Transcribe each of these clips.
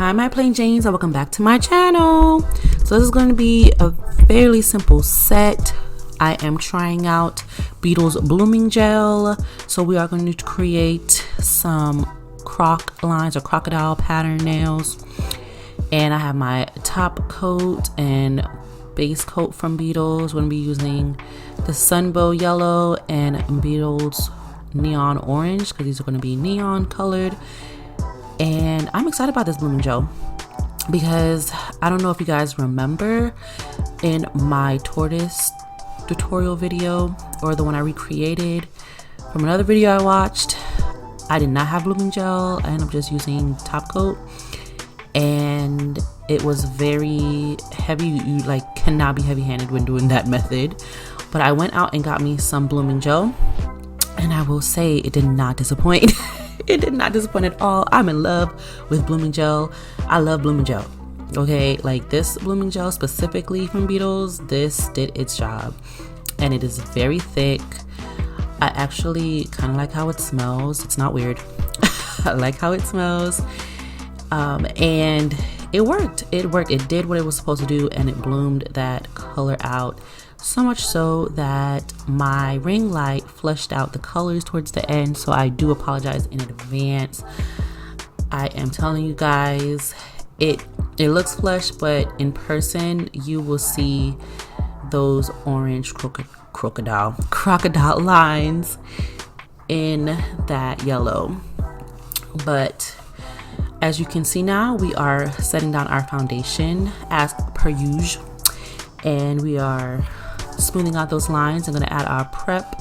Hi my plain Janes and welcome back to my channel. So this is going to be a fairly simple set. I am trying out Beetle's blooming gel. So we are going to create some croc lines or crocodile pattern nails. And I have my top coat and base coat from Beetle's. We're going to be using the Sunbow yellow and Beetle's neon orange because these are going to be neon colored. And I'm excited about this blooming gel because I don't know if you guys remember in my tortoise tutorial video or the one I recreated from another video I watched, I did not have blooming gel and I'm just using top coat, and it was very heavy. You like cannot be heavy-handed when doing that method. But I went out and got me some blooming gel, and I will say it did not disappoint. It did not disappoint at all. I'm in love with blooming gel. I love blooming gel. Okay, like this blooming gel specifically from Beetle's, this did its job, and it is very thick. I actually kind of like how it smells. It's not weird. I like how it smells. And it worked. It did what it was supposed to do, and it bloomed that color out. So much so that my ring light flushed out the colors towards the end, so I do apologize in advance. I am telling you guys, it looks flush, but in person you will see those orange crocodile lines in that yellow. But as you can see now, we are setting down our foundation as per usual, and we are smoothing out those lines. I'm going to add our prep.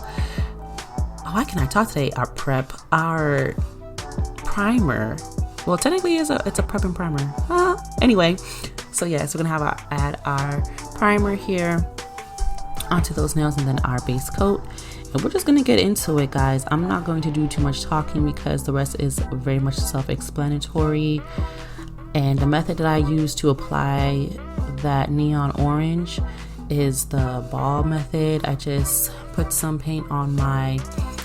Oh, why can I talk today? Our primer. Well, technically it's a prep and primer. Anyway, so yes, we're going to add our primer here onto those nails, and then our base coat. And we're just going to get into it, guys. I'm not going to do too much talking because the rest is very much self-explanatory. And the method that I use to apply that neon orange is the ball method. I just put some paint on my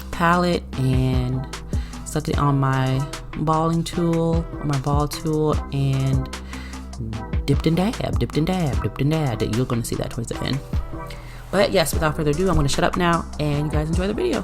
palette and stuck it on my balling tool, or my ball tool, and dipped and dabbed. You're going to see that towards the end. But yes, without further ado, I'm going to shut up now and you guys enjoy the video.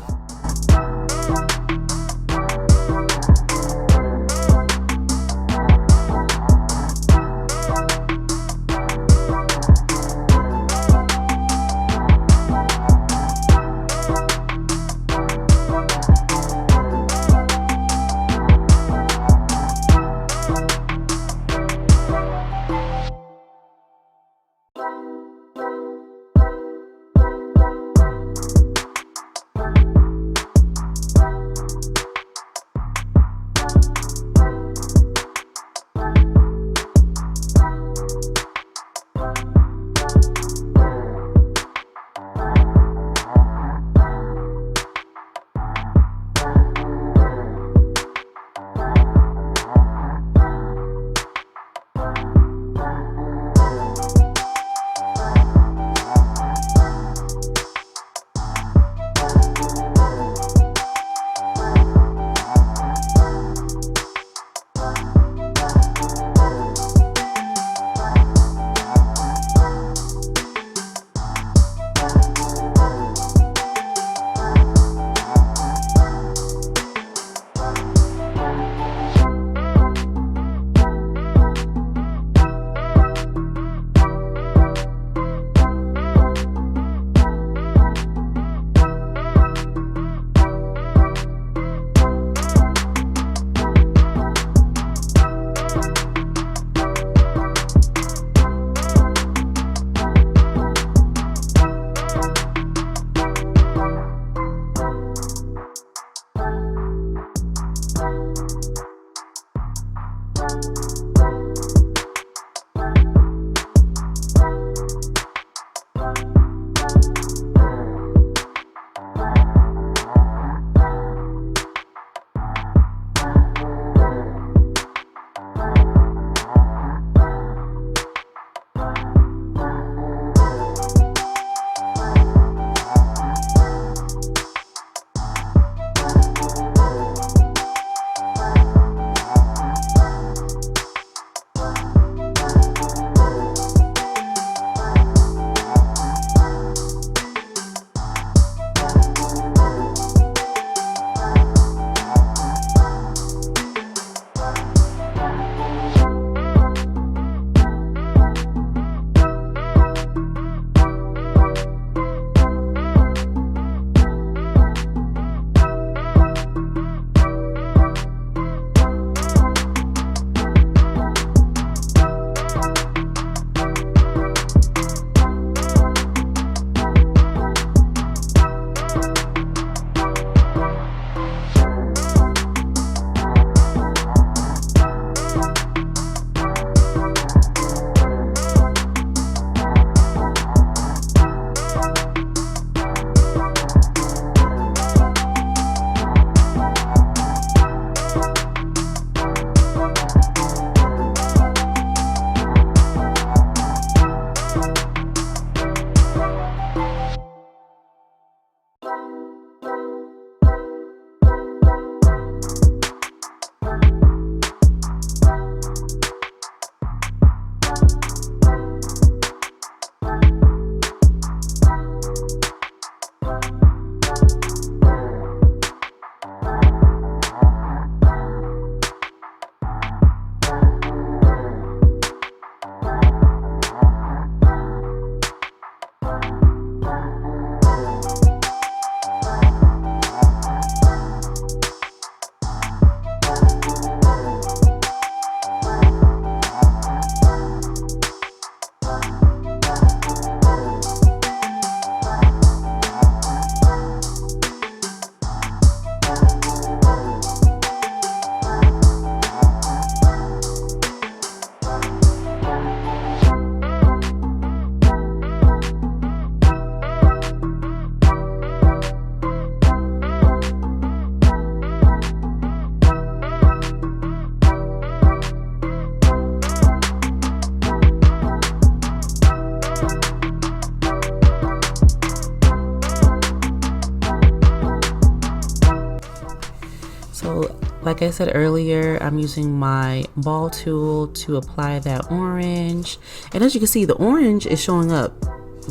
Like I said earlier, I'm using my ball tool to apply that orange. And as you can see, the orange is showing up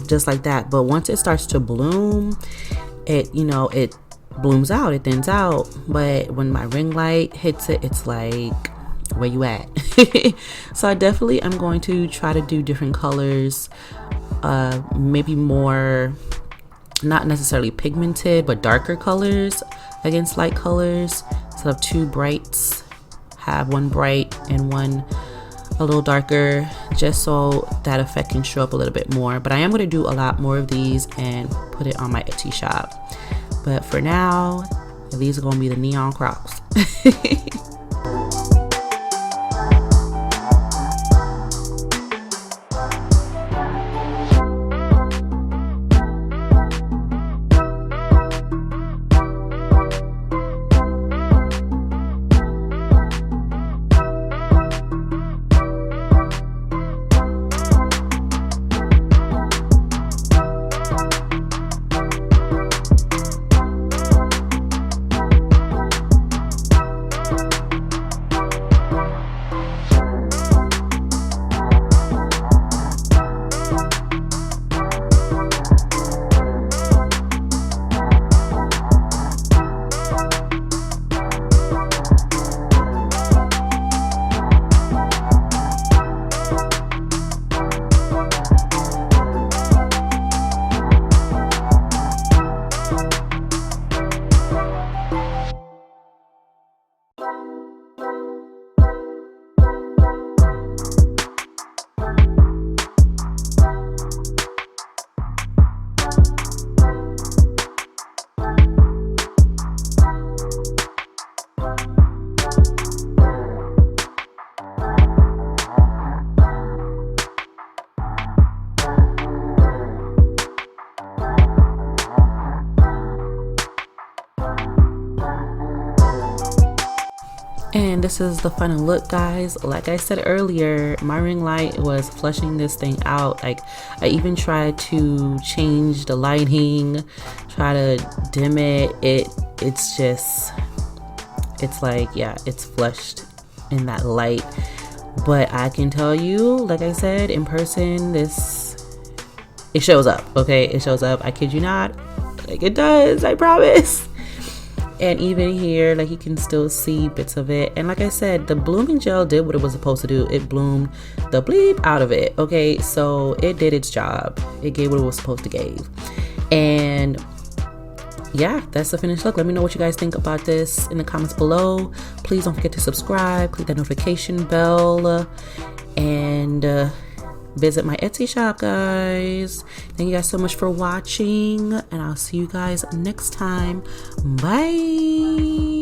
just like that. But once it starts to bloom, it blooms out, it thins out. But when my ring light hits it, it's like, where you at? So I definitely am going to try to do different colors, maybe more, not necessarily pigmented, but darker colors against light colors. Instead of two brights, have one bright and one a little darker, just so that effect can show up a little bit more. But I am going to do a lot more of these and put it on my Etsy shop. But for now, these are going to be the neon Crocs. And this is the final look, guys. Like I said earlier, my ring light was flushing this thing out. Like, I even tried to change the lighting, try to dim it. It's like, yeah, it's flushed in that light. But I can tell you, like I said, in person, it shows up, okay? It shows up. I kid you not. Like, it does, I promise. And even here, like, you can still see bits of it. And like I said, the blooming gel did what it was supposed to do. It bloomed the bleep out of it. Okay, so it did its job. It gave what it was supposed to give. And yeah, that's the finished look. Let me know what you guys think about this in the comments below. Please don't forget to subscribe, click that notification bell, and visit my Etsy shop, guys. Thank you guys so much for watching, and I'll see you guys next time. Bye.